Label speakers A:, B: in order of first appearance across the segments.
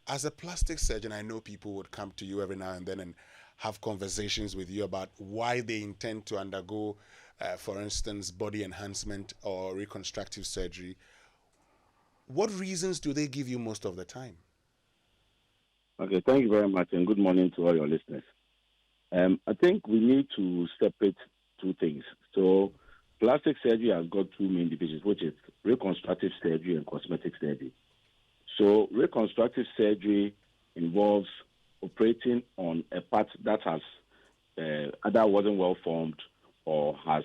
A: As a plastic surgeon, I know people would come to you every now and then and have conversations with you about why they intend to undergo, for instance, body enhancement or reconstructive surgery. What reasons do they give you most of the time?
B: Okay, thank you very much, and good morning to all your listeners. I think we need to separate two things. So, plastic surgery has got two main divisions, which is reconstructive surgery and cosmetic surgery. So, reconstructive surgery involves operating on a part that has either wasn't well formed or has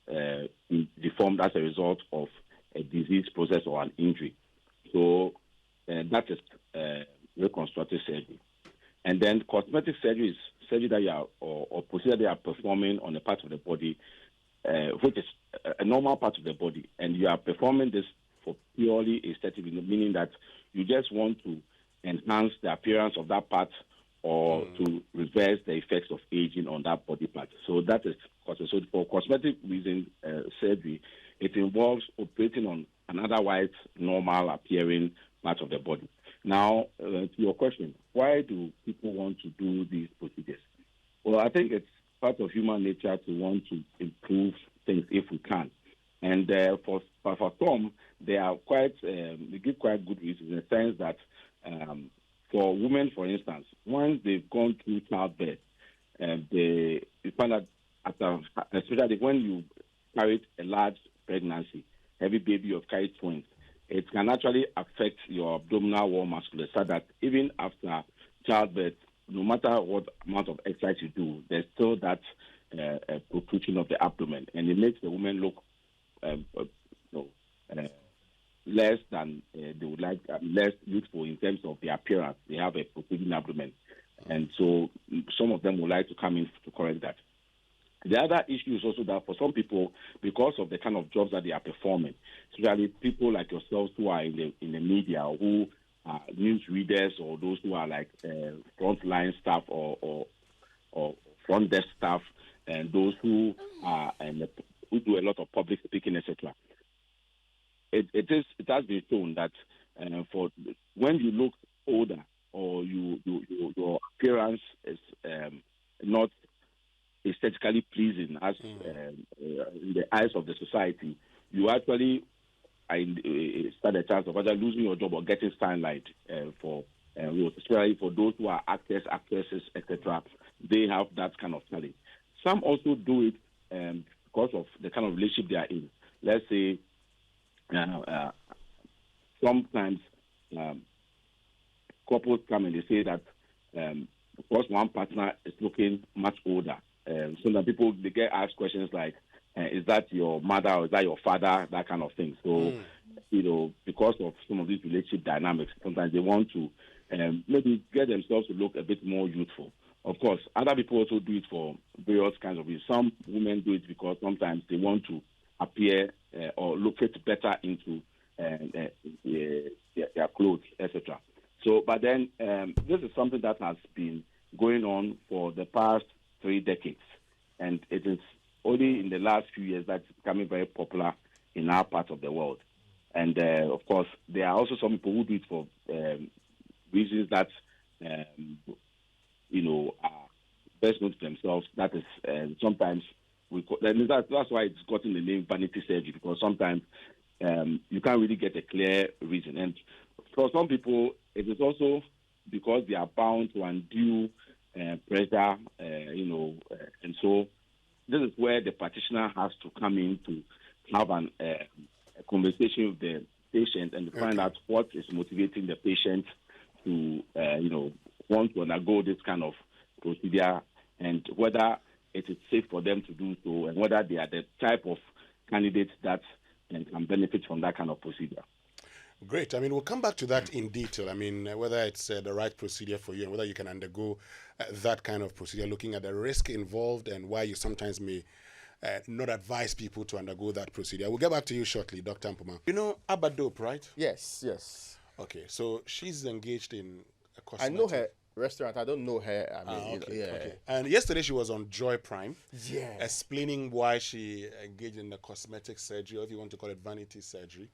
B: been deformed as a result of a disease process or an injury. So, that is reconstructive surgery. And then cosmetic surgery is surgery that you are or procedure that you are performing on a part of the body, which is a normal part of the body, and you are performing this for purely aesthetic, meaning that you just want to enhance the appearance of that part or to reverse the effects of aging on that body part. So that is so for cosmetic reason surgery, it involves operating on an otherwise normal appearing part of the body. Now, to your question, why do people want to do these procedures? Well, I think it's part of human nature to want to improve things if we can. And for some, they are quite they give quite good reasons in the sense that for women, for instance, once they've gone through childbirth, they find that after, especially when you carried a large pregnancy, every baby you've carried twins, it can actually affect your abdominal wall musculature so that even after childbirth, no matter what amount of exercise you do, there's still that protrusion of the abdomen, and it makes the woman look less than they would like, less youthful in terms of the appearance. They have a protruding abdomen, and so some of them would like to come in to correct that. The other issue is also that for some people, because of the kind of jobs that they are performing, especially people like yourselves who are in the media, who are news readers, or those who are like frontline staff or front desk staff, and those who are and who do a lot of public speaking, etc. It has been shown that for when you look older or your appearance is not aesthetically pleasing as in the eyes of the society, you actually stand a chance of either losing your job or getting sidelined for roles, especially for those who are actors, actresses, etc. They have that kind of challenge. Some also do it because of the kind of relationship they are in. Let's say sometimes couples come and they say that because one partner is looking much older, so that people they get asked questions like, "Is that your mother or is that your father?" That kind of thing. So, because of some of these relationship dynamics, sometimes they want to maybe get themselves to look a bit more youthful. Of course, other people also do it for various kinds of reasons. Some women do it because sometimes they want to appear or look fit better into their clothes, etc. So, but then this is something that has been going on for the past 3 decades, and it is only in the last few years that it's becoming very popular in our part of the world. And of course, there are also some people who do it for reasons that are best known to themselves. That is sometimes that's why it's gotten the name vanity surgery, because sometimes you can't really get a clear reason. And for some people, it is also because they are bound to undue pressure, and so this is where the practitioner has to come in to have a conversation with the patient and find out what is motivating the patient to, want to undergo this kind of procedure, and whether it is safe for them to do so, and whether they are the type of candidates that can benefit from that kind of procedure.
A: Great. I mean, we'll come back to that in detail. I mean, whether it's the right procedure for you and whether you can undergo that kind of procedure, looking at the risk involved and why you sometimes may not advise people to undergo that procedure. We'll get back to you shortly, Dr. Ampoma. You know Abba Dope, right?
C: Yes, yes.
A: Okay, so she's engaged in a
C: I know
A: cosmetic.
C: her restaurant. I don't know her. I mean,
A: Okay. And yesterday she was on Joy Prime,
C: Yeah.
A: explaining why she engaged in the cosmetic surgery, or if you want to call it vanity surgery.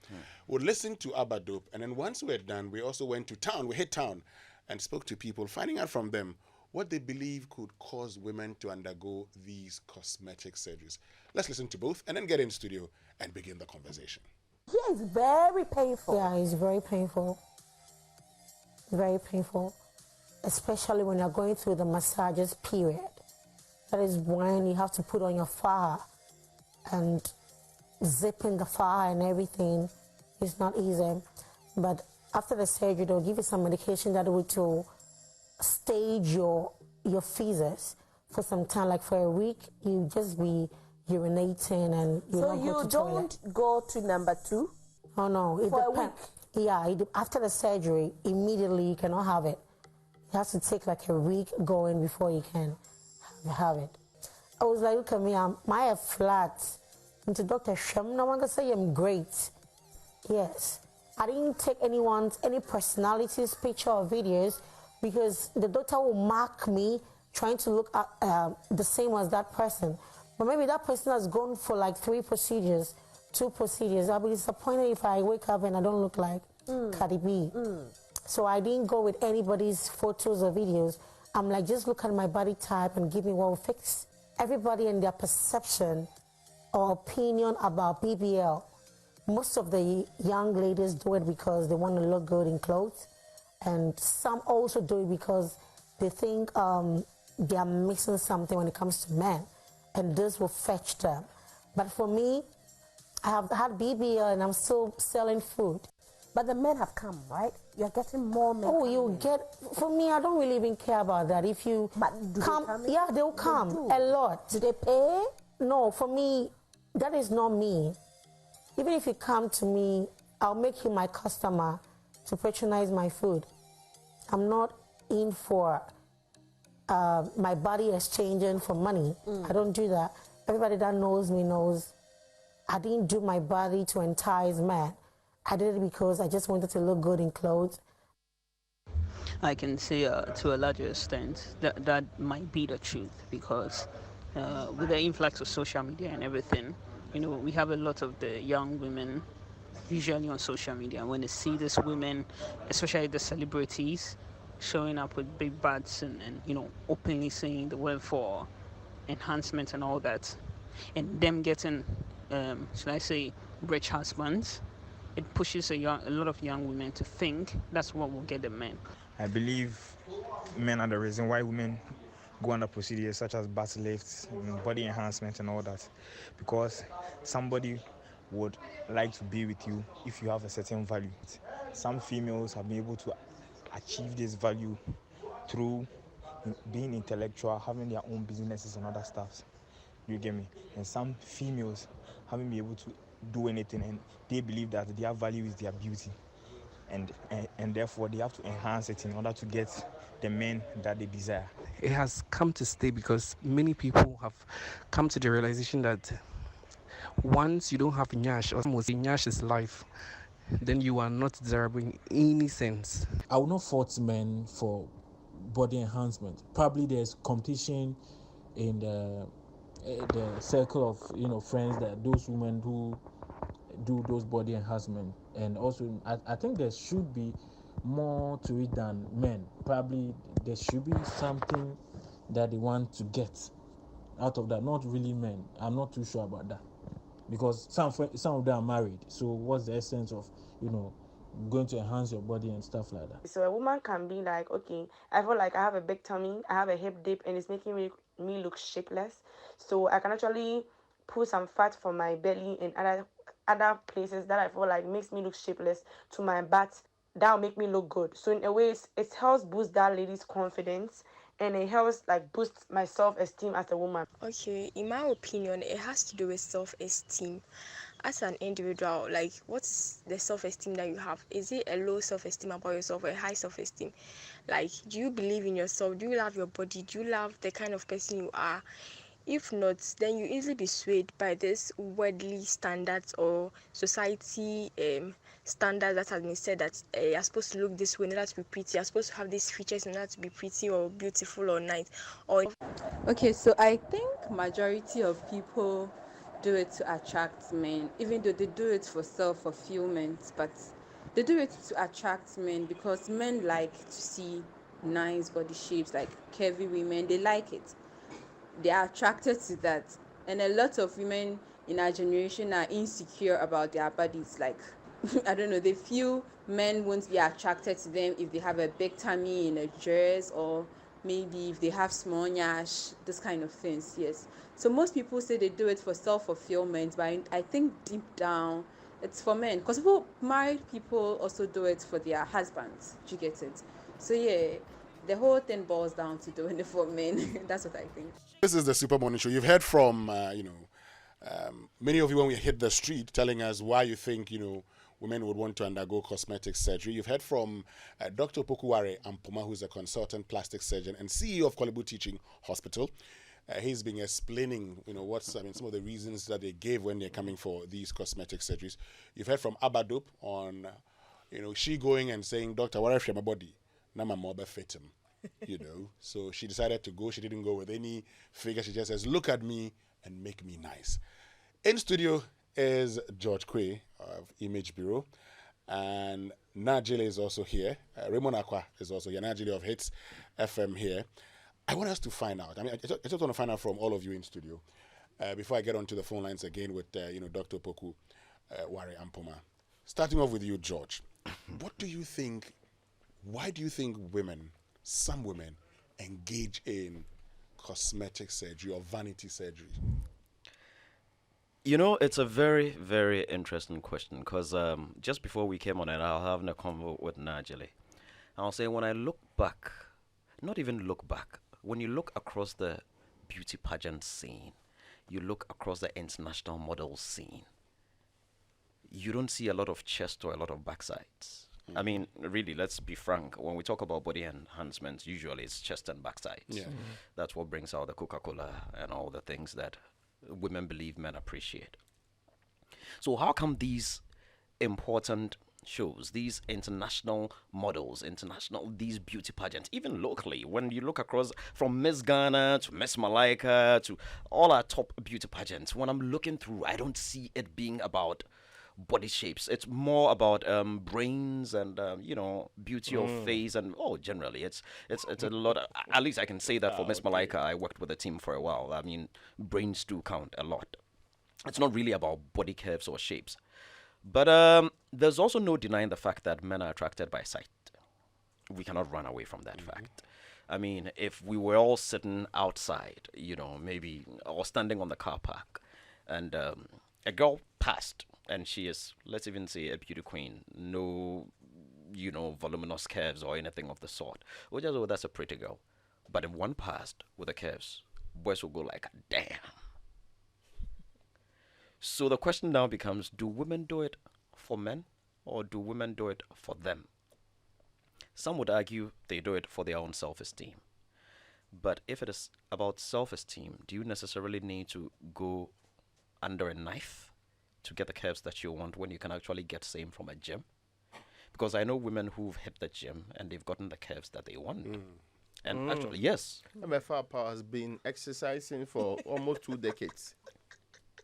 A: We listened to Abadope, and then once we're done, we also went to town. We hit town and spoke to people, finding out from them what they believe could cause women to undergo these cosmetic surgeries. Let's listen to both and then get in studio and begin the conversation.
D: Yeah, it's very painful.
E: Yeah, it's very painful. Very painful. Especially when you're going through the massages period. That is when you have to put on your faja and zipping the faja and everything is not easy. But after the surgery, they'll give you some medication that will stage your feces for some time. Like for a week, you just be urinating and you
D: So
E: don't
D: you
E: go to
D: don't
E: toilet.
D: go to number 2?
E: Oh no, it
D: For a
E: depends.
D: week?
E: Yeah, after the surgery, immediately you cannot have it. You have to take like a week going before you can have it. I was like, look at me, I have flat. And to Dr. Shem, no one can say I'm great. Yes. I didn't take any personality's picture or videos because the doctor will mark me trying to look at the same as that person. But maybe that person has gone for like 3 procedures, 2 procedures. I'll be disappointed if I wake up and I don't look like Cardi B. So I didn't go with anybody's photos or videos. I'm like, just look at my body type and give me what will fix. Everybody and their perception or opinion about BBL. Most of the young ladies do it because they want to look good in clothes. And some also do it because they think they are missing something when it comes to men. And this will fetch them. But for me, I have had BBL and I'm still selling food.
D: But the men have come, right? You're getting more men.
E: Oh, you get, for me, I don't really even care about that. If you
D: But do
E: come,
D: they come in?
E: yeah, they'll come
D: do.
E: a lot.
D: Do they pay?
E: No, for me, that is not me. Even if you come to me, I'll make you my customer to patronize my food. I'm not in for my body exchanging for money. I don't do that. Everybody that knows me knows I didn't do my body to entice men. I did it because I just wanted to look good in clothes.
F: I can say to a larger extent that might be the truth because with the influx of social media and everything, we have a lot of the young women usually on social media. When they see these women, especially the celebrities, showing up with big butts and openly saying the word for enhancement and all that, and them getting, should I say, rich husbands, it pushes a lot of young women to think that's what will get the men.
G: I believe men are the reason why women go under procedures such as butt lifts, body enhancement and all that. Because somebody would like to be with you if you have a certain value. Some females have been able to achieve this value through being intellectual, having their own businesses and other stuff. You get me? And some females haven't been able to do anything and they believe that their value is their beauty. And therefore they have to enhance it in order to get the men that they desire.
H: It has come to stay because many people have come to the realization that once you don't have nyash, or almost nyash is life, then you are not desirable in any sense.
I: I will not fault men for body enhancement. Probably there's competition in the circle of friends, that those women who do those body enhancement, and also I think there should be more to it than men. Probably there should be something that they want to get out of that, not really men. I'm not too sure about that because some of them are married, so what's the essence of going to enhance your body and stuff like that?
J: So a woman can be like, okay, I feel like I have a big tummy, I have a hip dip, and it's making me look shapeless. So I can actually put some fat from my belly and other places that I feel like makes me look shapeless to my butt. That'll make me look good. So in a way, it helps boost that lady's confidence, and it helps like boost my self-esteem as a woman.
K: Okay, in my opinion, it has to do with self-esteem. As an individual, like, what's the self-esteem that you have? Is it a low self-esteem about yourself or a high self-esteem? Like, do you believe in yourself? Do you love your body? Do you love the kind of person you are? If not, then you easily be swayed by this worldly standards or society standards that has been said that you're supposed to look this way in order to be pretty, you're supposed to have these features in order to be pretty or beautiful or nice. Or
L: Okay, so I think majority of people do it to attract men, even though they do it for self-fulfillment, but they do it to attract men because men like to see nice body shapes, like curvy women. They like it. They are attracted to that. And a lot of women in our generation are insecure about their bodies. Like, I don't know, they feel men won't be attracted to them if they have a big tummy in a dress, or maybe if they have small nyash, this kind of things. Yes. So most people say they do it for self-fulfillment, but I think deep down it's for men. Because married people also do it for their husbands. Do you get it? So yeah, the whole thing boils down to doing it for men. That's what I think.
A: This is the Super Morning Show. You've heard from, many of you when we hit the street telling us why you think, women would want to undergo cosmetic surgery. You've heard from Dr. Pokuware Ampoma, who's a consultant plastic surgeon and CEO of Kolebu Teaching Hospital. He's been explaining, some of the reasons that they gave when they're coming for these cosmetic surgeries. You've heard from Abadope on, she going and saying, Doctor, what if my body? Now my mobile fit him. So she decided to go. She didn't go with any figure. She just says, look at me and make me nice. In studio is George Quay of Image Bureau, and Najile is also here. Raymond Akwa is also here. Najile of Hits FM here. I want us to find out. I just want to find out from all of you in studio before I get onto the phone lines again with Dr. Poku Ware Ampoma. Starting off with you, George. What do you think? Why do you think some women engage in cosmetic surgery or vanity surgery?
M: It's a very, very interesting question because just before we came on, and I was having a convo with Najili, I'll say when I look back, not even look back, when you look across the beauty pageant scene, you look across the international model scene, you don't see a lot of chest or a lot of backsides. I mean, really, let's be frank. When we talk about body enhancements, usually it's chest and backside. Yeah. That's what brings out the Coca-Cola and all the things that women believe men appreciate. So how come these important shows, these international models, these beauty pageants, even locally, when you look across from Miss Ghana to Miss Malaika to all our top beauty pageants, when I'm looking through, I don't see it being about body shapes. It's more about brains and beauty of face, and generally it's a lot of, at least I can say that for Miss Malaika. I worked with the team for a while. I mean, brains do count a lot. It's not really about body curves or shapes, but there's also no denying the fact that men are attracted by sight. We cannot run away from that fact. I mean, if we were all sitting outside, maybe, or standing on the car park, and a girl passed, and she is, let's even say, a beauty queen, no, voluminous curves or anything of the sort. We'll just, that's a pretty girl. But if one passed with the curves, boys will go like, damn. So the question now becomes, do women do it for men, or do women do it for them? Some would argue they do it for their own self-esteem. But if it is about self-esteem, do you necessarily need to go under a knife to get the curves that you want when you can actually get same from a gym? Because I know women who've hit the gym and they've gotten the curves that they want. And actually, yes.
C: MFR Power has been exercising for almost 2 decades.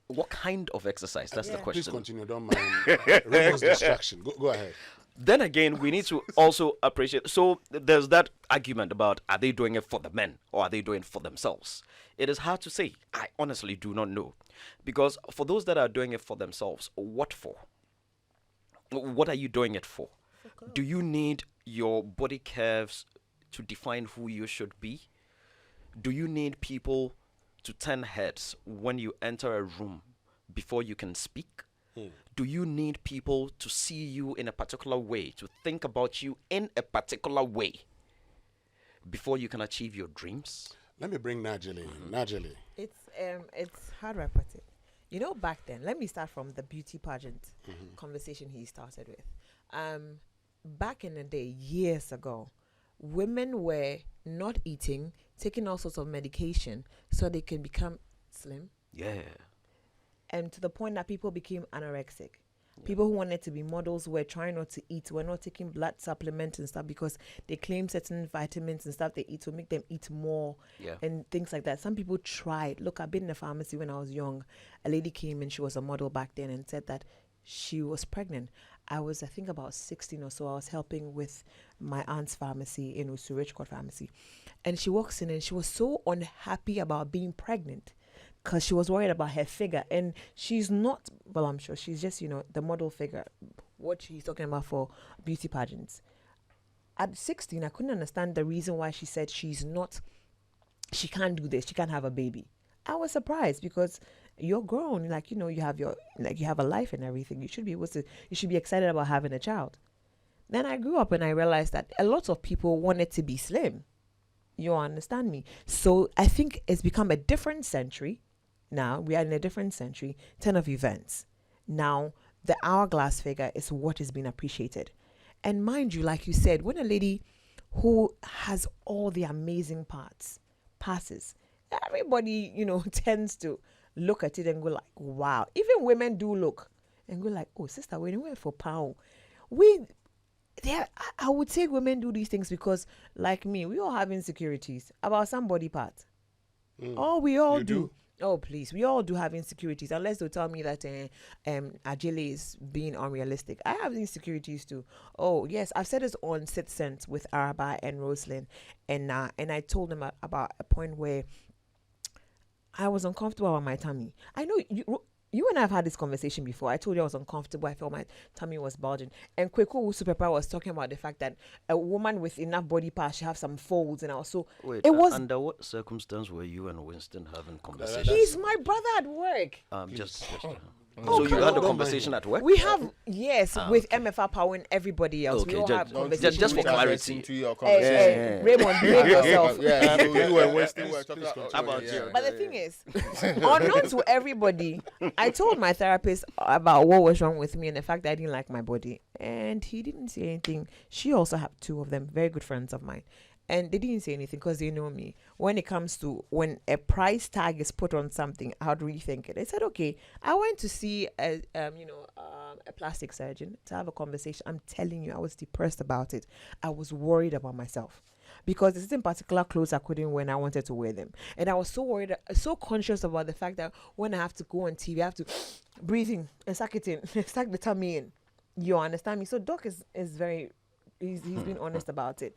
M: What kind of exercise? That's the question.
A: Please continue, don't mind Raymond's distraction. Go ahead.
M: Then again, we need to also appreciate. So there's that argument about, are they doing it for the men or are they doing it for themselves? It is hard to say. I honestly do not know. Because for those that are doing it for themselves, what for? What are you doing it for? Do you need your body curves to define who you should be? Do you need people to turn heads when you enter a room before you can speak? Do you need people to see you in a particular way, to think about you in a particular way before you can achieve your dreams?
A: Let me bring Najili in. Najili.
N: It's how do I put it? Back then, let me start from the beauty pageant conversation he started with. Back in the day, years ago, women were not eating, taking all sorts of medication so they can become slim.
M: Yeah.
N: And to the point that people became anorexic. People who wanted to be models were trying not to eat, were not taking blood supplements and stuff because they claim certain vitamins and stuff they eat will make them eat more and things like that. Some people tried. Look, I've been in a pharmacy when I was young. A lady came and she was a model back then and said that she was pregnant. I think, about 16 or so. I was helping with my aunt's pharmacy in Usurich Court Pharmacy. And she walks in and she was so unhappy about being pregnant because she was worried about her figure. And she's not, well, I'm sure she's just, the model figure, what she's talking about for beauty pageants. At 16, I couldn't understand the reason why she said she can't do this. She can't have a baby. I was surprised because you're grown, you have you have a life and everything. You should be excited about having a child. Then I grew up and I realized that a lot of people wanted to be slim. You understand me? So I think it's become a different century. Now we are in a different century, 10 of events. Now the hourglass figure is what is being appreciated. And mind you, like you said, when a lady who has all the amazing parts passes, everybody, tends to look at it and go like, wow. Even women do look and go like, oh, sister, when you went for pound, I would say women do these things because, like me, we all have insecurities about some body part. Oh, we all do. Oh, please. We all do have insecurities. Unless they tell me that Ajele is being unrealistic. I have insecurities too. Oh, yes. I've said this on Sit Sense with Araba and Roslyn. And I told them about a point where I was uncomfortable with my tummy. I know you and I have had this conversation before. I told you I was uncomfortable. I felt my tummy was bulging. And Kweku Superpower was talking about the fact that a woman with enough body parts should have some folds. And I was so...
M: Wait, under what circumstance were you and Winston having conversations?
N: He's my brother at work.
M: So you had a conversation at work?
N: We have, with MFR Power and everybody else.
M: Okay,
N: we all have conversations.
M: just for clarity.
N: Raymond, behave yourself.
M: But
N: the thing is, unknown to everybody, I told my therapist about what was wrong with me and the fact that I didn't like my body. And he didn't say anything. She also had two of them, very good friends of mine. And they didn't say anything because they know me. When it comes to when a price tag is put on something, how do you think it? I said, okay. I went to see a plastic surgeon to have a conversation. I'm telling you, I was depressed about it. I was worried about myself because there's in particular clothes I couldn't wear and I wanted to wear them. And I was so worried, so conscious about the fact that when I have to go on TV, I have to breathe in and suck it in, suck the tummy in. You understand me? So Doc is very, he's been honest about it.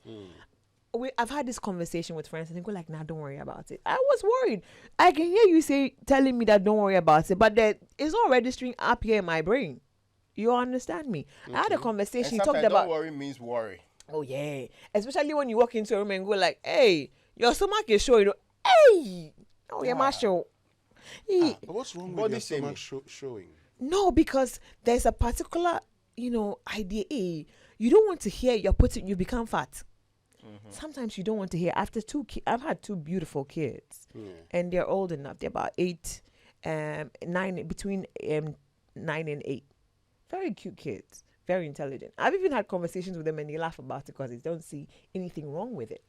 N: I've had this conversation with friends and they go like, nah, don't worry about it. I was worried. I can hear you telling me that don't worry about it, but that it's not registering up here in my brain. You understand me? Okay. I had a conversation.
C: And talked about don't worry means worry.
N: Oh yeah, especially when you walk into a room and go like, hey, your stomach is showing. Hey, oh yeah, my show.
A: But what's wrong with your stomach showing?
N: No, because there's a particular idea. Hey, you don't want to hear you become fat. Mm-hmm. Sometimes you don't want to hear. After I've had two beautiful kids, and they're old enough. They're about 9, between 9 and 8. Very cute kids, very intelligent. I've even had conversations with them, and they laugh about it because they don't see anything wrong with it.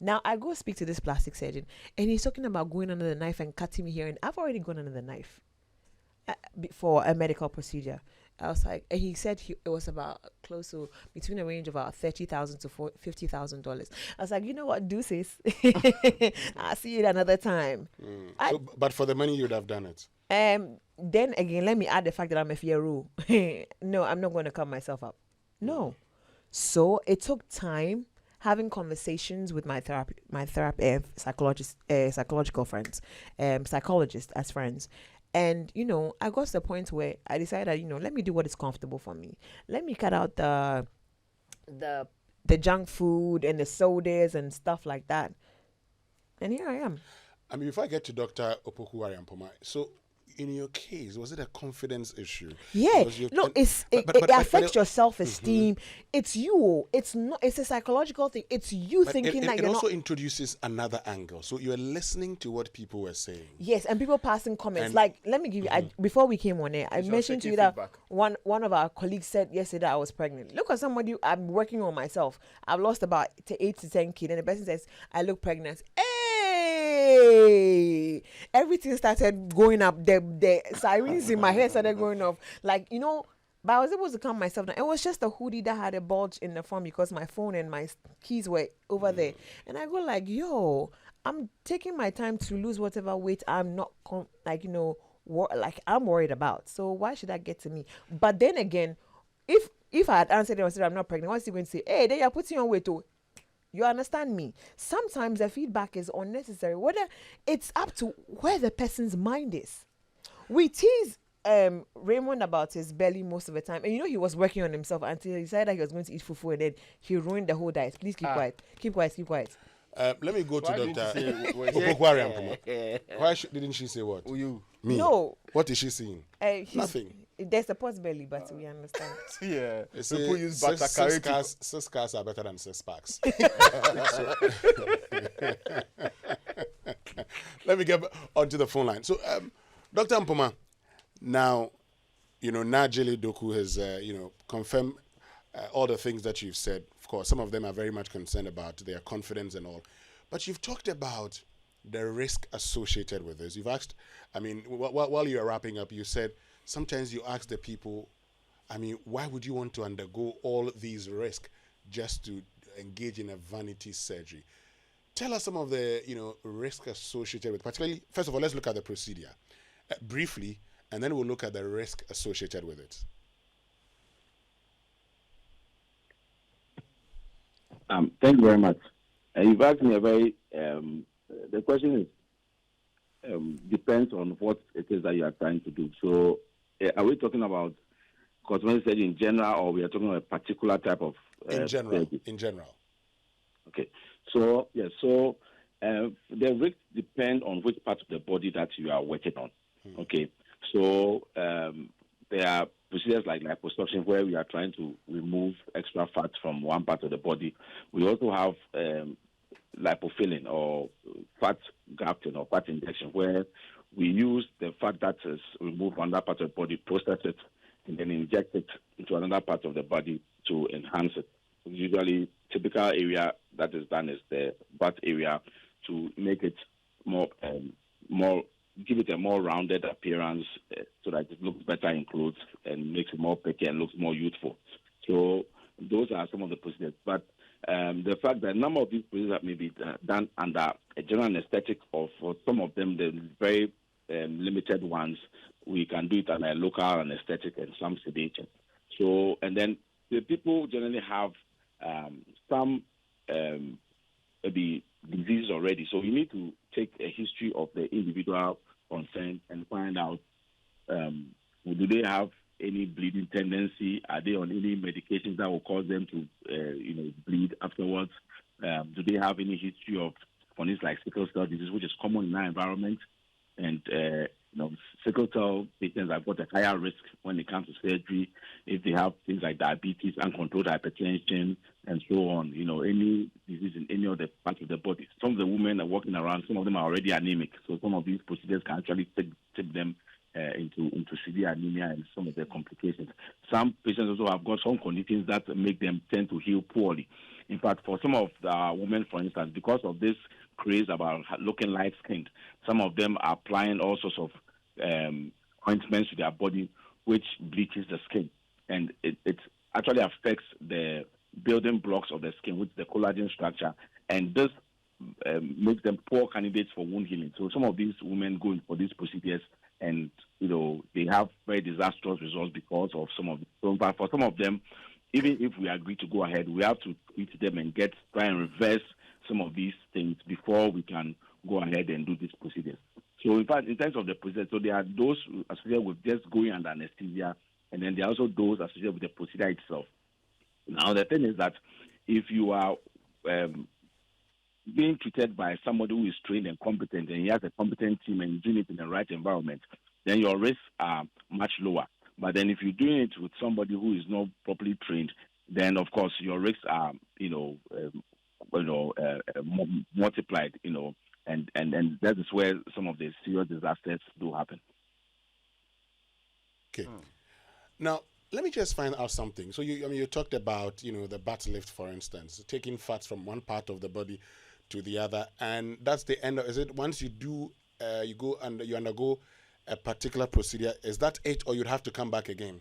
N: Now I go speak to this plastic surgeon, and he's talking about going under the knife and cutting me here, and I've already gone under the knife for a medical procedure. I was like, and he said it was about close to between a range of about $30,000 to $50,000. I was like, you know what, deuces. I'll see you another time.
A: But for the money, you'd have done it.
N: Then again, let me add the fact that I'm a Fieru. No, I'm not going to cut myself up. No. So it took time having conversations with my psychological friends, psychologists as friends. And, I got to the point where I decided, let me do what is comfortable for me. Let me cut out the junk food and the sodas and stuff like that. And here I am.
A: I mean, if I get to Dr. Opoku Ariampoma, so in your case, was it a confidence issue?
N: Yeah. No, it affects your self-esteem. Mm-hmm. It's you. It's not. It's a psychological thing. It's you thinking that you're not. It also
A: introduces another angle. So you're listening to what people were saying.
N: Yes, and people passing comments. Like, let me give you, before we came on air, I mentioned to you that one of our colleagues said yesterday I was pregnant. Look at somebody, I'm working on myself. I've lost about 8 to 10 kids. And the person says, I look pregnant. Hey! hey, everything started going up. The sirens in my head started going off. Like, you know, but I was able to calm myself down. It was just a hoodie that had a bulge in the front because my phone and my keys were over there. And I go like, yo, I'm taking my time to lose whatever weight I'm not, like I'm worried about. So why should that get to me? But then again, if I had answered and said I'm not pregnant, what's he going to say? Hey, then you're putting on weight too. You understand me? Sometimes the feedback is unnecessary. Whether it's up to where the person's mind is. We tease Raymond about his belly most of the time, and you know he was working on himself until he decided that he was going to eat fufu, and then he ruined the whole diet. Please keep quiet. Keep quiet. Keep quiet.
A: Let me go to
C: Why didn't
A: Dr.
C: you say-
A: Opoku-Ariampoma. Why didn't she say what?
C: You.
A: Me?
N: No.
A: What is she saying? Nothing.
N: There's a pot belly, but we understand.
C: Yeah.
A: They say
C: People use butter
A: six cars are better than 6 packs. Let me get onto the phone line. So, Dr. Mpoma, now, Najili Doku has, confirmed all the things that you've said. Of course, some of them are very much concerned about their confidence and all. But you've talked about the risk associated with this. You've asked, while you were wrapping up, you said sometimes you ask the people, why would you want to undergo all these risks just to engage in a vanity surgery? Tell us some of the, risk associated with, particularly, first of all, let's look at the procedure briefly, and then we'll look at the risk associated with it.
B: Thank you very much. You've asked me a very, the question is, depends on what it is that you are trying to do. So, are we talking about cosmetic surgery in general, or we are talking about a particular type of surgery?
A: In general.
B: Okay. So, the risks depend on which part of the body that you are working on. Okay. So, there are procedures like liposuction where we are trying to remove extra fat from one part of the body. We also have lipofilling or fat grafting or fat injection where we use the fat that is removed from that part of the body, process it, and then inject it into another part of the body to enhance it. Usually, typical area that is done is the butt area to make it more, give it a more rounded appearance so that it looks better in clothes and makes it more pretty and looks more youthful. So those are some of the procedures. But the fact that a number of these procedures may be done under a general anesthetic, or for some of them, the very limited ones, we can do it under a local anesthetic and some sedation. So, and then the people generally have some maybe diseases already. So you need to take a history of the individual concerned and find out do they have any bleeding tendency? Are they on any medications that will cause them to bleed afterwards? Do they have any history of things like sickle cell disease, which is common in our environment? And sickle cell patients have got a higher risk when it comes to surgery if they have things like diabetes, uncontrolled hypertension, and so on. Any disease in any of the parts of the body. Some of the women are walking around, some of them are already anemic, so some of these procedures can actually tip them into severe anemia and some of their complications. Some patients also have got some conditions that make them tend to heal poorly. In fact, for some of the women, for instance, because of this craze about looking light-skinned, some of them are applying all sorts of ointments to their body, which bleaches the skin. And it actually affects the building blocks of the skin, which is the collagen structure. And this makes them poor candidates for wound healing. So some of these women go in for these procedures, and they have very disastrous results because of some of them. But for some of them, even if we agree to go ahead, we have to treat them and try and reverse some of these things before we can go ahead and do these procedures. So in fact, in terms of the procedure, so there are those associated with just going under anesthesia, and then there are also those associated with the procedure itself. Now, the thing is that if you are being treated by somebody who is trained and competent, and he has a competent team and doing it in the right environment, then your risks are much lower. But then if you're doing it with somebody who is not properly trained, then of course your risks are, multiplied, and that is where some of the serious disasters do happen.
A: Okay. Now, let me just find out something. So you talked about, the butt lift, for instance, taking fats from one part of the body to the other, and that's the end of, is it once you do you go and you undergo a particular procedure, is that it, or you'd have to come back again?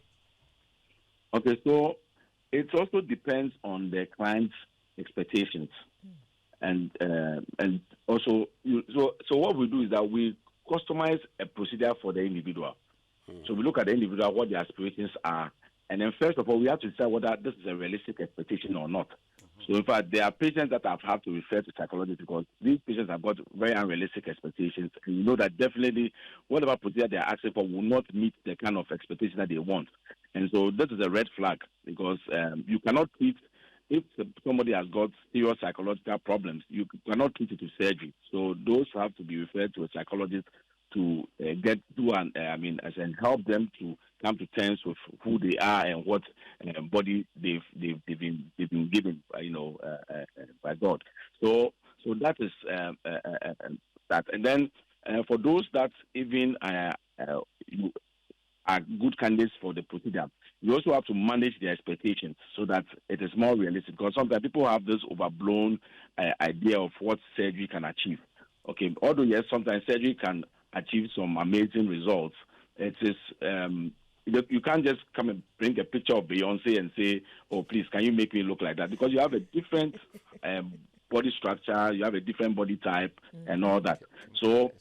B: Okay, so it also depends on the client's expectations, and also so what we do is that we customize a procedure for the individual. So we look at the individual, what their aspirations are, and then first of all we have to decide whether this is a realistic expectation or not. So in fact, there are patients that have had to refer to psychologists because these patients have got very unrealistic expectations, and you know that definitely whatever procedure they are asking for will not meet the kind of expectation that they want. And so this is a red flag because you cannot treat, if somebody has got serious psychological problems, you cannot treat it with surgery. So those have to be referred to a psychologist to get to and help them to come to terms with who they are and what body they've been given, by God. So that is that. And then for those that even you are good candidates for the procedure, you also have to manage their expectations so that it is more realistic. Because sometimes people have this overblown idea of what surgery can achieve. Okay, although yes, sometimes surgery can achieve some amazing results. It is you can't just come and bring a picture of Beyonce and say, "Oh, please, can you make me look like that?" Because you have a different body structure, you have a different body type, and all that. So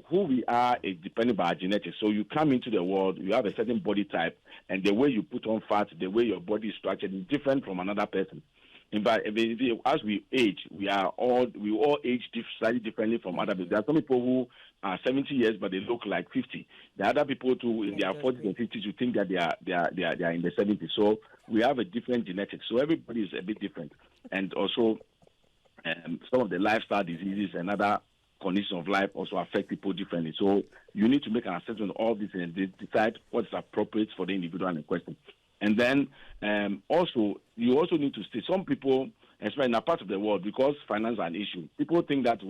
B: who we are is depending on our genetics. So you come into the world, you have a certain body type, and the way you put on fat, the way your body is structured is different from another person. In fact, as we age, we all age slightly differently from other people. There are some people who are 70 years, but they look like 50. There are other people too in their 40s and 50s who think that they are in the 70s. So we have a different genetics. So everybody is a bit different, and also some of the lifestyle diseases and other conditions of life also affect people differently. So you need to make an assessment of all this and decide what is appropriate for the individual in question. And then also, you also need to see some people, especially in a part of the world, because finance is an issue. People think that,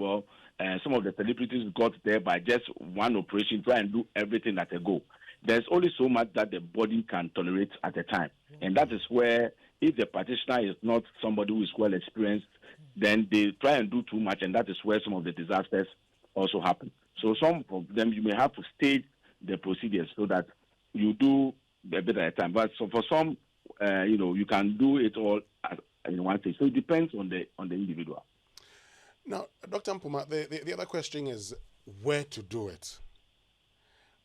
B: some of the celebrities got there by just one operation, try and do everything at a go. There's only so much that the body can tolerate at a time. And that is where, if the practitioner is not somebody who is well experienced, then they try and do too much, and that is where some of the disasters also happen. So some of them, you may have to stage the procedures so that you do a bit at a time. But so for some, you can do it all in one stage. So it depends on the individual.
A: Now, Dr. Mpuma, the other question is where to do it.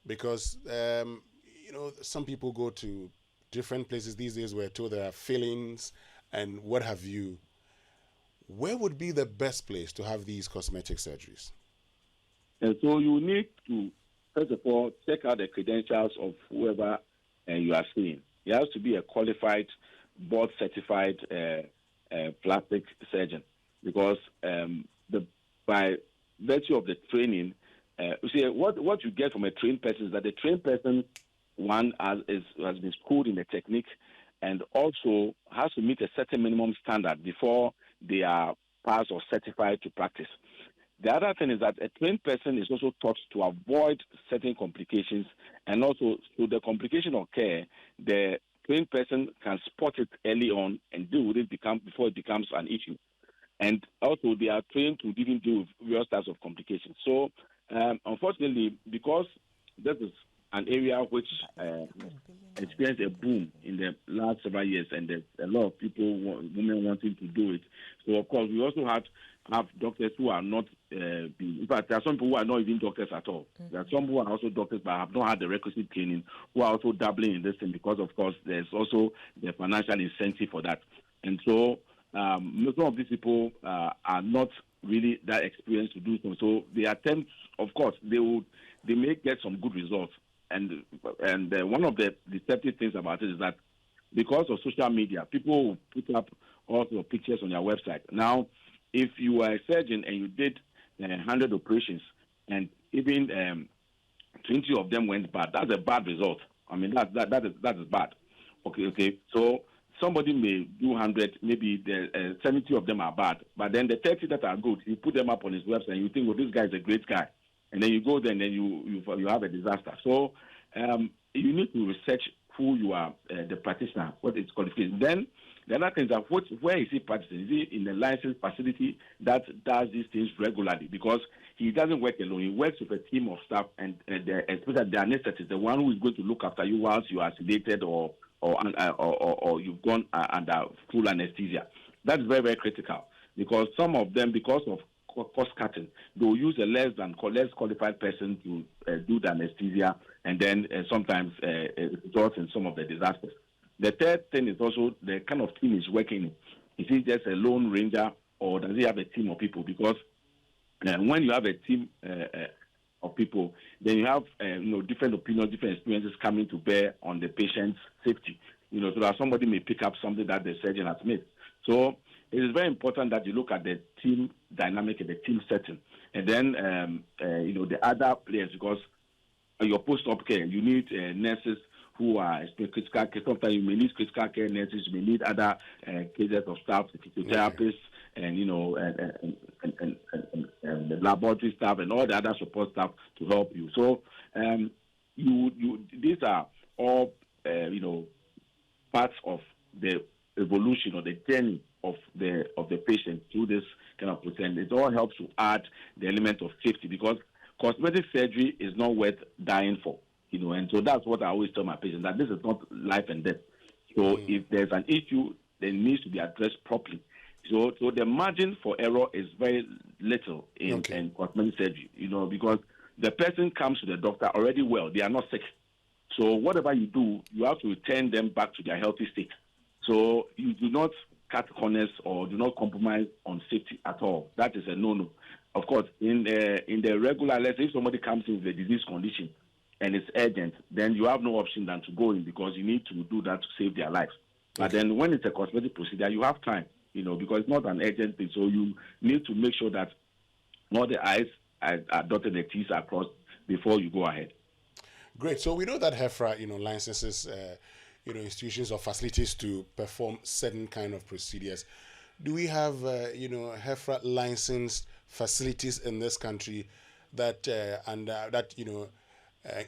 A: Because, some people go to different places these days where there are fillings and what have you. Where would be the best place to have these cosmetic surgeries?
B: And so you need to, first of all, check out the credentials of whoever you are seeing. It has to be a qualified, board-certified plastic surgeon, because by virtue of the training, you see, what you get from a trained person is that the trained person, one has been schooled in the technique and also has to meet a certain minimum standard before they are passed or certified to practice. The other thing is that a trained person is also taught to avoid certain complications, and also so the complication occur, the trained person can spot it early on and deal with it before it becomes an issue. And also they are trained to even deal with various types of complications. So unfortunately, because this is an area which experienced a boom in the last several years, and there's a lot of women wanting to do it. So of course, we also have doctors who are not, in fact, there are some people who are not even doctors at all. There are some who are also doctors but have not had the requisite training, who are also dabbling in this thing because, of course, there's also the financial incentive for that. And so some of these people are not really that experienced to do so. So they attempt, of course, they may get some good results. And one of the deceptive things about it is that because of social media, people will put up all your pictures on their website. Now, if you are a surgeon and you did 100 operations and even 20 of them went bad, that's a bad result. I mean, that is bad. Okay. So somebody may do 100, maybe 70 of them are bad, but then the 30 that are good, you put them up on his website and you think, well, this guy is a great guy. And then you go there and then you have a disaster. So you need to research who you are, the practitioner, what is qualification. Then The other thing is that where is he practicing? Is he in a licensed facility that does these things regularly? Because he doesn't work alone. He works with a team of staff, and especially the anesthetist, the one who is going to look after you whilst you are sedated or you've gone under full anesthesia. That's very, very critical, because some of them, because of cost cutting, they will use a less qualified person to do the anesthesia, and then sometimes it results in some of the disasters. The third thing is also the kind of team he's working in. Is he just a lone ranger, or does he have a team of people? Because when you have a team of people, then you have different opinions, different experiences coming to bear on the patient's safety. So that somebody may pick up something that the surgeon has made. So it is very important that you look at the team dynamic and the team setting, and then the other players, because your post-op care, you need nurses who are critical care. Sometimes you may need critical care nurses, you may need other cases of staff, physiotherapists, and the laboratory staff and all the other support staff to help you. So these are all parts of the evolution or the journey of the patient through this kind of process. It all helps to add the element of safety, because cosmetic surgery is not worth dying for. And so that's what I always tell my patients, that this is not life and death. So if there's an issue, it needs to be addressed properly. So the margin for error is very little in cosmetic surgery, because the person comes to the doctor already well. They are not sick. So whatever you do, you have to return them back to their healthy state. So you do not cut corners or do not compromise on safety at all. That is a no-no. Of course, in the regular, let's say if somebody comes in with a disease condition and it's urgent, then you have no option than to go in, because you need to do that to save their lives. But then when it's a cosmetic procedure, you have time, because it's not an urgent thing. So you need to make sure that all the I's are dotted, the T's are crossed before you go ahead.
A: Great. So we know that HEFRA, licenses, institutions or facilities to perform certain kind of procedures. Do we have, HEFRA licensed facilities in this country that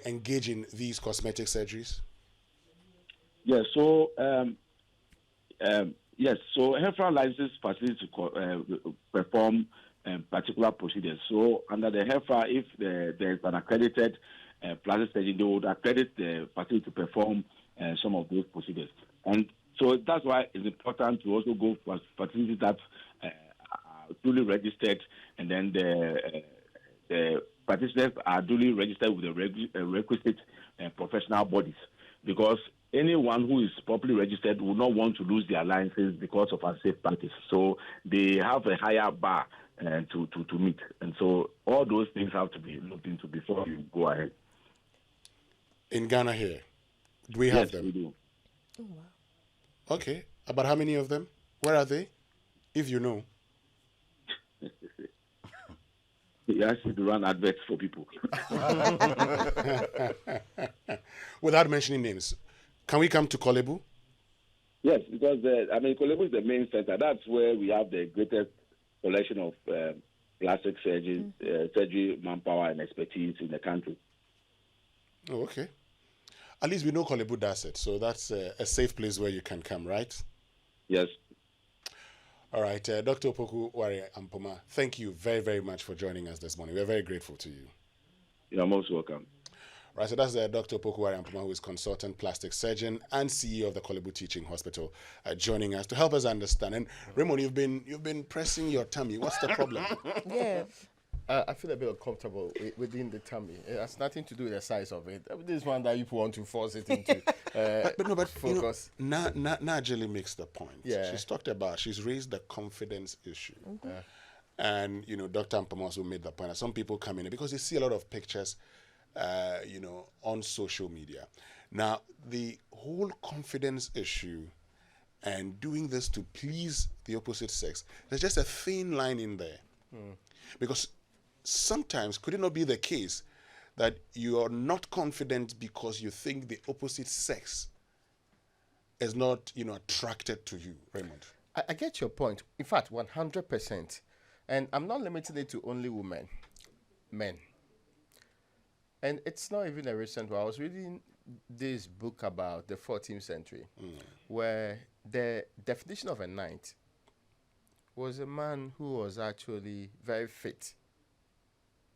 A: engage in these cosmetic surgeries?
B: Yes. So yes. So HEFRA licenses facilities to perform particular procedures. So under the HEFRA, if there's an accredited plastic surgeon, they would accredit the facility to perform some of those procedures. And so that's why it's important to also go for facilities that are duly registered, and then the participants are duly registered with the requisite professional bodies, because anyone who is properly registered will not want to lose their license because of unsafe practice. So they have a higher bar to meet. And so all those things have to be looked into before you go ahead.
A: In Ghana here, do we have
B: Yes,
A: them?
B: we do.
N: Oh, wow.
A: Okay. About how many of them? Where are they? If you know.
B: You have to run adverts for people.
A: Without mentioning names, can we come to Kolebu?
B: Yes, because Kolebu is the main center. That's where we have the greatest collection of plastic surgery manpower and expertise in the country.
A: Oh, okay. At least we know Kolebu does it, so that's a safe place where you can come, right?
B: Yes.
A: All right, Dr. Opoku Wari Ampoma, thank you very, very much for joining us this morning. We're very grateful to you.
B: You're most welcome.
A: Right, so that's Dr. Opoku Wari Ampoma, who is consultant plastic surgeon and CEO of the Kolebu Teaching Hospital, joining us to help us understand. And Raymond, you've been pressing your tummy. What's the problem?
N: Yeah.
C: I feel a bit uncomfortable within the tummy. It has nothing to do with the size of it. This one that you want to force it into
A: but
C: focus.
A: Najeli makes the point.
C: Yeah.
A: She's raised the confidence issue. And, Dr. Ampoma also made the point that some people come in because they see a lot of pictures, on social media. Now, the whole confidence issue and doing this to please the opposite sex, there's just a thin line in there. Because sometimes could it not be the case that you are not confident because you think the opposite sex is not, attracted to you, Raymond?
C: I get your point. In fact, 100%. And I'm not limiting it to only women, men. And it's not even a recent one. I was reading this book about the 14th century, where the definition of a knight was a man who was actually very fit.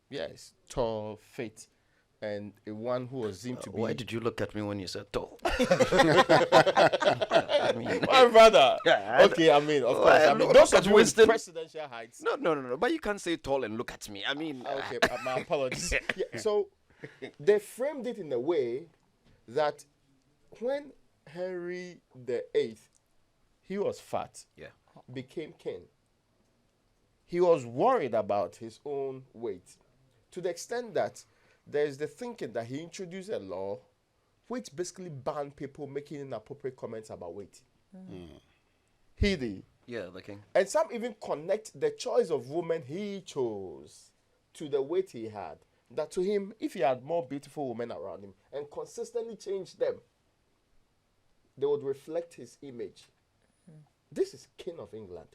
C: Yes, tall, fit, and a one who was seemed to be.
M: Why did you look at me when you said tall?
C: I mean, my brother. Okay, I mean, of course. I mean, those of you with presidential heights.
M: No. But you can't say tall and look at me. I mean,
C: okay, my apologies. Yeah, so they framed it in a way that when Henry VIII, he was fat, became king, he was worried about his own weight, to the extent that there is the thinking that he introduced a law which basically banned people making inappropriate comments about weight. He did.
M: Yeah, the king.
C: And some even connect the choice of women he chose to the weight he had. That to him, if he had more beautiful women around him and consistently changed them, they would reflect his image. This is King of England.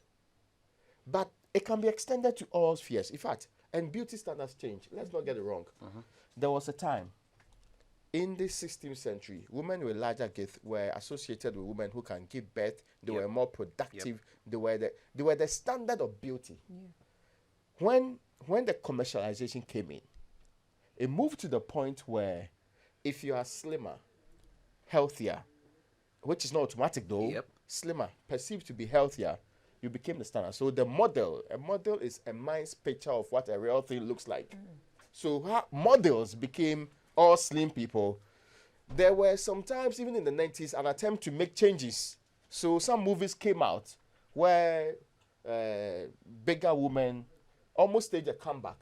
C: But it can be extended to all spheres. In fact, and beauty standards change. Let's not get it wrong. There was a time in the 16th century, women with larger girth were associated with women who can give birth. They were more productive. They were the standard of beauty. When the commercialization came in, it moved to the point where if you are slimmer, healthier, which is not automatic though, slimmer, perceived to be healthier, you became the standard. So a model is a mind's picture of what a real thing looks like. So models became all slim people. There were sometimes, even in the 90s, an attempt to make changes. So some movies came out where bigger women almost staged a comeback.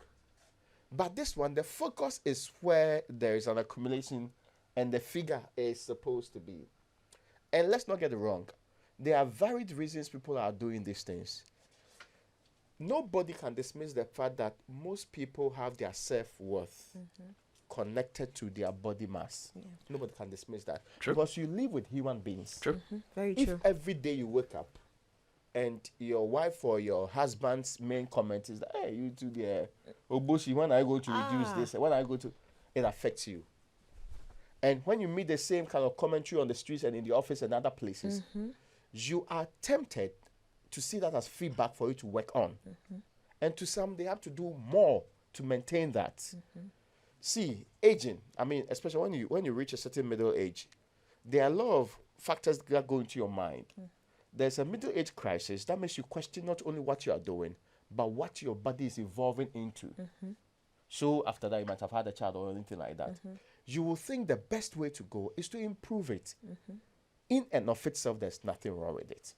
C: But this one, the focus is where there is an accumulation and the figure is supposed to be. And let's not get it wrong. There are varied reasons people are doing these things. Nobody can dismiss the fact that most people have their self-worth connected to their body mass. Nobody can dismiss that.
M: True.
C: Because you live with human beings.
M: True.
N: Very
C: if
N: true.
C: every day you wake up and your wife or your husband's main comment is that, hey, you do the Oboshi, when I go to reduce this, when I go to, it affects you. And when you meet the same kind of commentary on the streets and in the office and other places, you are tempted to see that as feedback for you to work on. And to some, they have to do more to maintain that. See, aging, I mean, especially when you reach a certain middle age, there are a lot of factors that go into your mind. There's a middle age crisis that makes you question not only what you are doing, but what your body is evolving into. So after that, you might have had a child or anything like that. You will think the best way to go is to improve it. In and of itself, there's nothing wrong with it,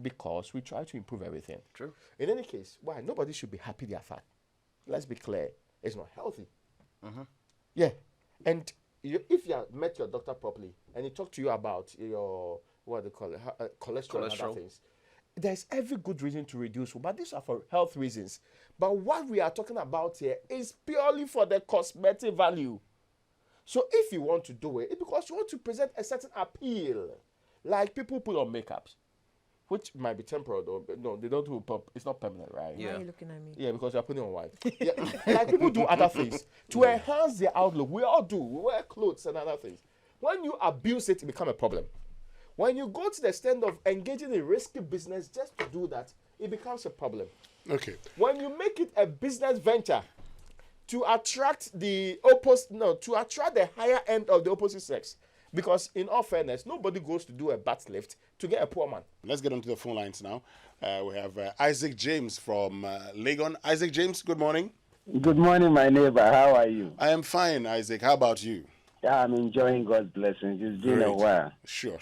C: because we try to improve everything.
M: True.
C: In any case, why? Nobody should be happy they are fat. Let's be clear. It's not healthy. Yeah. And if you have met your doctor properly and he talked to you about your, what do they call it, cholesterol and other things, there's every good reason to reduce, but these are for health reasons. But what we are talking about here is purely for the cosmetic value. So if you want to do it, it's because you want to present a certain appeal. Like people put on makeups, which might be temporal though. But no, they don't do it's not permanent, right?
N: Why are you looking at me?
C: Yeah, because you're putting on white. Yeah, like people do other things to enhance their outlook. We all do. We wear clothes and other things. When you abuse it, it becomes a problem. When you go to the extent of engaging in risky business just to do that, it becomes a problem.
A: Okay.
C: When you make it a business venture to attract the higher end of the opposite sex, because in all fairness, nobody goes to do a butt lift to get a poor man.
A: Let's get onto the phone lines now. We have Isaac James from Legon. Isaac James, good morning.
O: Good morning, my neighbor. How are you?
A: I am fine, Isaac. How about you?
O: Yeah, I'm enjoying God's blessings. It's been a while.
A: Sure.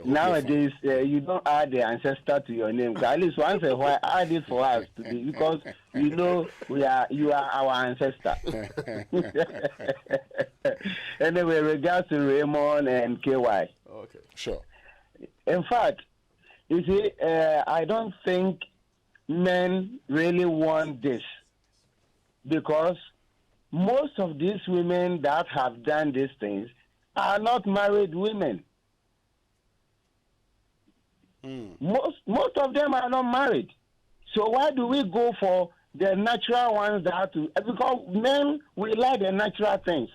O: Nowadays, you don't add the ancestor to your name. At least once a while, add it for us today, because you know you are our ancestor. Anyway, regards to Raymond and KY.
A: Okay, sure.
O: In fact, you see, I don't think men really want this, because most of these women that have done these things are not married women. Most of them are not married. So why do we go for the natural ones because men, we like the natural things.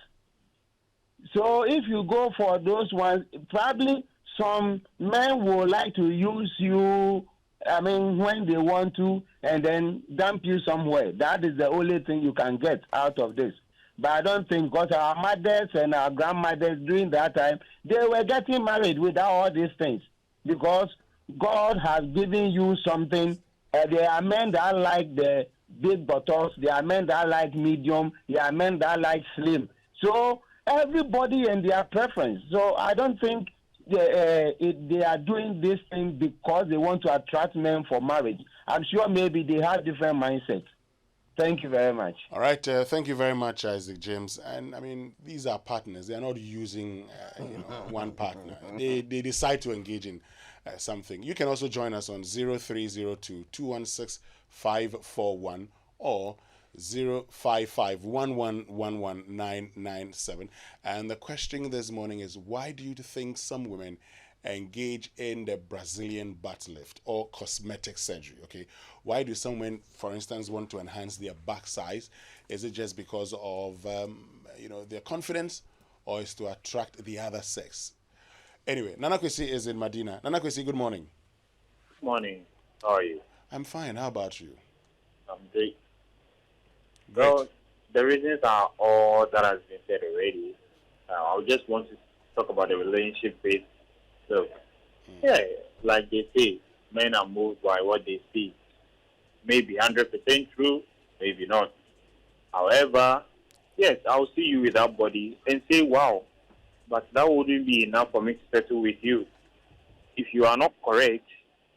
O: So if you go for those ones, probably some men would like to use you, I mean, when they want to, and then dump you somewhere. That is the only thing you can get out of this. But I don't think, because our mothers and our grandmothers during that time, they were getting married without all these things. Because God has given you something. There are men that like the big bottles. There are men that like medium. There are men that like slim. So everybody and their preference. So I don't think they are doing this thing because they want to attract men for marriage. I'm sure maybe they have different mindsets. Thank you very much.
A: All right, thank you very much, Isaac James. And I mean, these are partners. They are not using one partner. They decide to engage in something. You can also join us on 0302 216 541 or 055-1111-997. And the question this morning is, why do you think some women engage in the Brazilian butt lift or cosmetic surgery? Okay, why do some women, for instance, want to enhance their back size? Is it just because of their confidence, or is to attract the other sex? Anyway, Nana Kwesi is in Medina. Nana Kwesi, good morning.
P: Good morning. How are you?
A: I'm fine. How about you?
P: I'm great. Well, the reasons are all that has been said already. I just want to talk about the relationship phase. So, yeah, like they say, men are moved by what they see. Maybe 100% true, maybe not. However, yes, I'll see you with that body and say, wow, but that wouldn't be enough for me to settle with you. If you are not correct,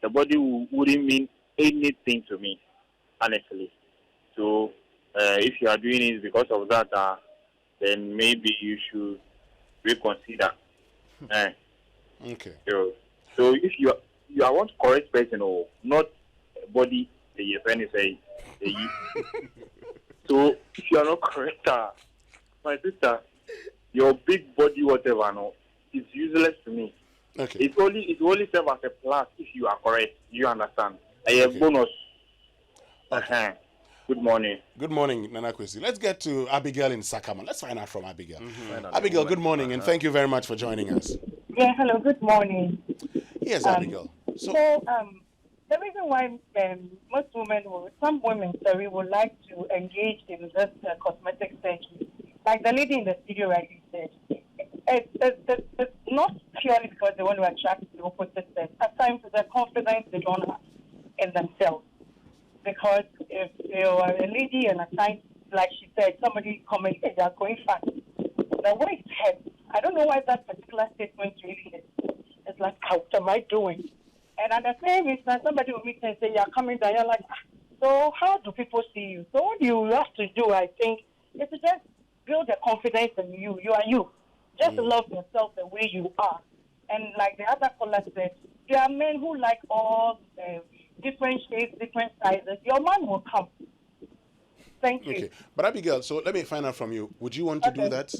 P: the body wouldn't mean anything to me, honestly. So, if you are doing it because of that, then maybe you should reconsider.
A: Okay.
P: So if you are one correct person or not body, your friend is a so if you are not correct, my sister, your big body, whatever, no, it's useless to me.
A: Okay.
P: It only serve as a plus if you are correct. You understand? A bonus.
A: Okay.
P: Good morning.
A: Good morning, Nana Kwesi. Let's get to Abigail in Sacramento. Let's find out from Abigail. Abigail, good morning, and thank you very much for joining us.
Q: Yeah, hello, good morning.
A: Yes, Abigail.
Q: So the reason why some women, would like to engage in this cosmetic surgery, like the lady in the studio rightly said, it's not purely because they want to attract the opposite sex. At times, it's a confidence they don't have in themselves. Because if you are a lady and at times, like she said, somebody comments, hey, they're going fast. The way it's head, I don't know why that particular statement really is. It's like, how am I doing? And at the same instance, somebody will meet and say, you're coming down. You're like, so how do people see you? So what you have to do, I think, is to just build the confidence in you. You are you. Just love yourself the way you are. And like the other caller said, there are men who like all different shapes, different sizes. Your man will come. Thank you.
A: Okay. But Abigail, so let me find out from you. Would you want to do that?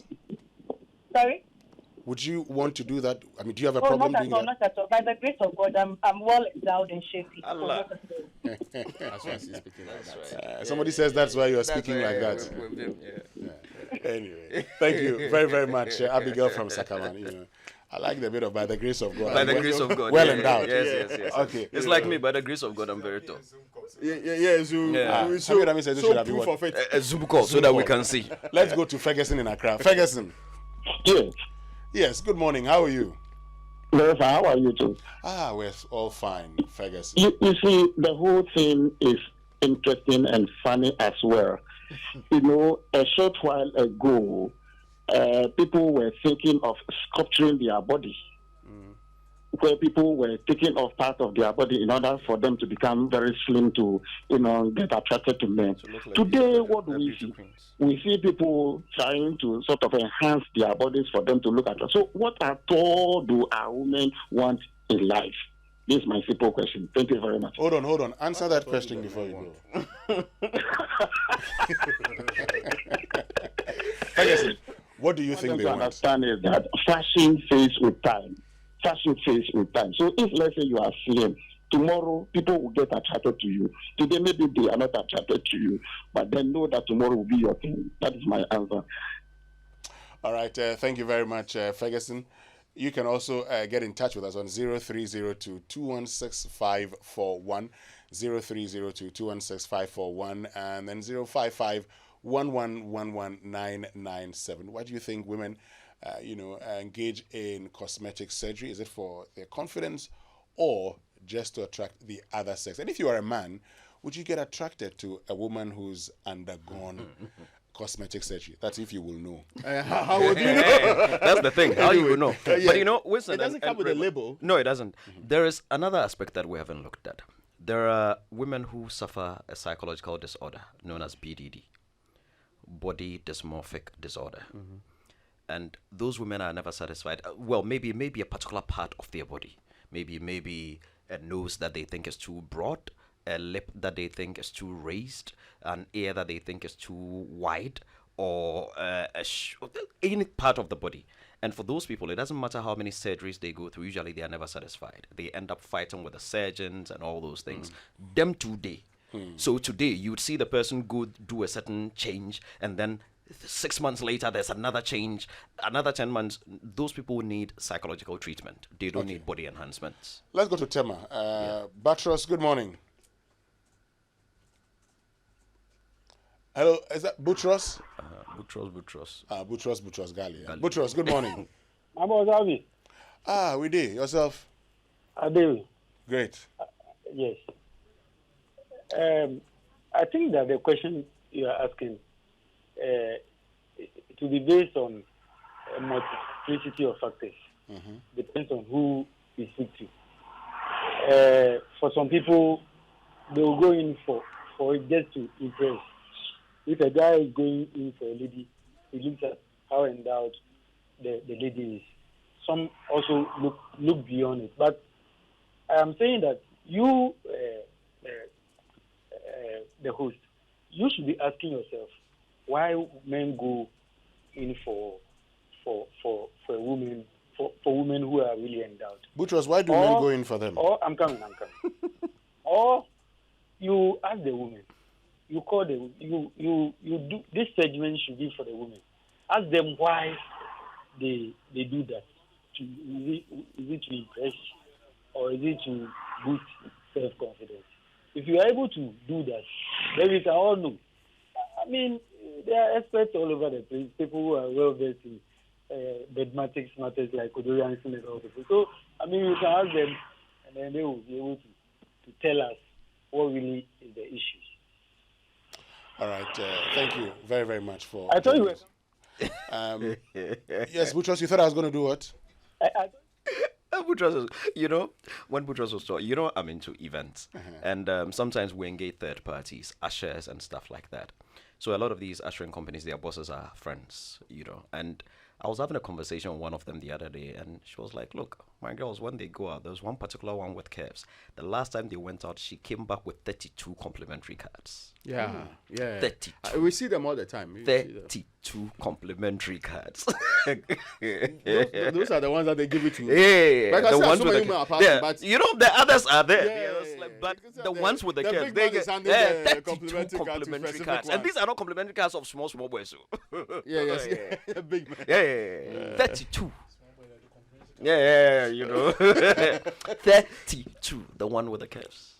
Q: Sorry?
A: Would you want to do that? I mean, do you have a problem doing that?
Q: Not at all. By the grace of God, I'm well endowed and shapely.
C: Allah. That's why she's speaking like that.
A: Somebody says that's why you are speaking like that. Anyway, thank you very, very much, Abigail from Sacramento. I like the bit of by the grace of God.
M: By the grace of God.
A: Well endowed.
M: Yes.
A: Okay.
M: It's like me, by the grace of God, I'm very tall.
C: So proof of it.
M: A Zoom call so that we can see.
A: Let's go to Ferguson in Accra. Ferguson.
O: Yes.
A: Yes, good morning. How are you?
O: Very fine. How are you too?
A: We're all fine, Ferguson.
O: You see, the whole thing is interesting and funny as well. A short while ago, people were thinking of sculpturing their body, where people were taking off part of their body in order for them to become very slim to, get attracted to men. Like today, what do we see? We see people trying to sort of enhance their bodies for them to look at. So what at all do our women want in life? This is my simple question. Thank you very much.
A: Hold on. Answer that question before you go. Ferguson, what do you think they want?
O: What I understand is that fashion fades with time. So if, let's say, you are slim, tomorrow people will get attracted to you. Today maybe they are not attracted to you, but then know that tomorrow will be your thing. That is my answer.
A: All right. Thank you very much, Ferguson. You can also get in touch with us on 0302 216 541, 0302 216 541, and then 055 1111997. Why do you think women, engage in cosmetic surgery? Is it for their confidence or just to attract the other sex? And if you are a man, would you get attracted to a woman who's undergone cosmetic surgery? That's if you will know.
C: How would you know?
M: That's the thing. How you will know? But Wilson,
C: it doesn't come with a label.
M: No, it doesn't. There is another aspect that we haven't looked at. There are women who suffer a psychological disorder known as BDD, body dysmorphic disorder. And those women are never satisfied. Well, maybe a particular part of their body. Maybe a nose that they think is too broad, a lip that they think is too raised, an ear that they think is too wide, or any part of the body. And for those people, it doesn't matter how many surgeries they go through. Usually they are never satisfied. They end up fighting with the surgeons and all those things. Them today. So today you would see the person go do a certain change, and then 6 months later there's another change, another 10 months. Those people need psychological treatment. They don't need body enhancements.
A: Let's go to Tema. Batros, good morning. Hello, is that Butros?
M: Butros.
A: Butros Gali. Butros, good morning.
R: Avi.
A: We did. Yourself?
R: I do.
A: Great.
R: Yes. I think that the question you are asking to be based on a multiplicity of factors. Depends on who you speak to. For some people, they will go in for it just to impress. If a guy is going in for a lady, he looks at how endowed the lady is. Some also look beyond it. But I am saying that you, the host, you should be asking yourself why men go in for a woman for women who are really endowed.
A: Butros, why do men go in for them?
R: Or I'm coming. Or you ask the woman. You call them. You do this segment should be for the women. Ask them why they do that. Is it to impress, or is it to boost self-confidence? If you are able to do that, then we can all know. I mean, there are experts all over the place. People who are well versed in mathematics matters like Odorian and all people. So I mean, you can ask them, and then they will be able to tell us what really is the issue.
A: All right. Thank you very, very much for.
R: I told you.
A: Yes, Butros, you thought I was going to do what?
M: Butros, when Butros was talking, I'm into events, and sometimes we engage third parties, ushers and stuff like that. So a lot of these ushering companies, their bosses are friends, and I was having a conversation with one of them the other day, and she was like, look, my girls, when they go out, there's one particular one with curves. The last time they went out, she came back with 32 complimentary cards.
C: Yeah.
M: 32.
C: We see them all the time.
M: 32 complimentary cards.
C: those are the ones that they give it to.
M: Yeah,
C: like
M: the ones with
C: but
M: the others are there. But the ones with the curves, they get 32 complimentary cards. And these are not complimentary cards of small boys.
C: Yes. Big man.
M: Yeah. 32. Yeah, 32, the one with the curves.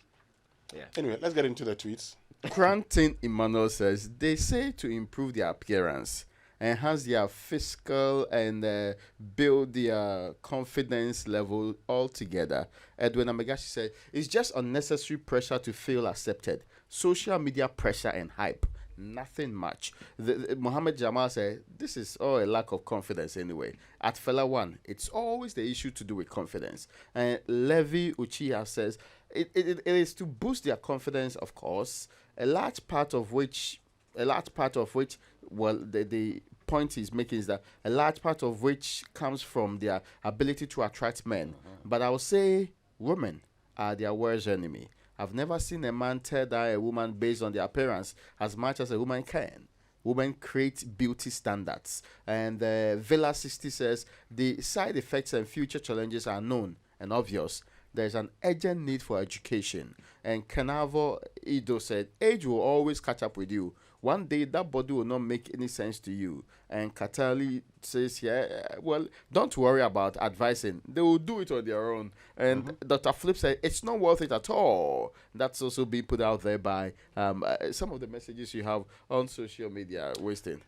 M: Yeah.
A: Anyway, let's get into the tweets.
C: Cranton Emmanuel says, they say to improve their appearance, enhance their physical, and build their confidence level altogether. Edwin Amegashi said, it's just unnecessary pressure to feel accepted. Social media pressure and hype. Nothing much. Mohammed Jamal said, this is all a lack of confidence anyway. At Fella One, it's always the issue to do with confidence. And Levi Uchiha says, it is to boost their confidence, of course, a large part of which, well, the point he's making is that a large part of which comes from their ability to attract men. But I would say women are their worst enemy. I've never seen a man tear down a woman based on their appearance as much as a woman can. Women create beauty standards. And Villa 60 says, the side effects and future challenges are known and obvious. There's an urgent need for education. And Kanavo Ido said, age will always catch up with you. one day that body will not make any sense to you. And Katali says, well, don't worry about advising. They will do it on their own. And Dr. Flip said, it's not worth it at all. That's also being put out there by some of the messages you have on social media, wasting.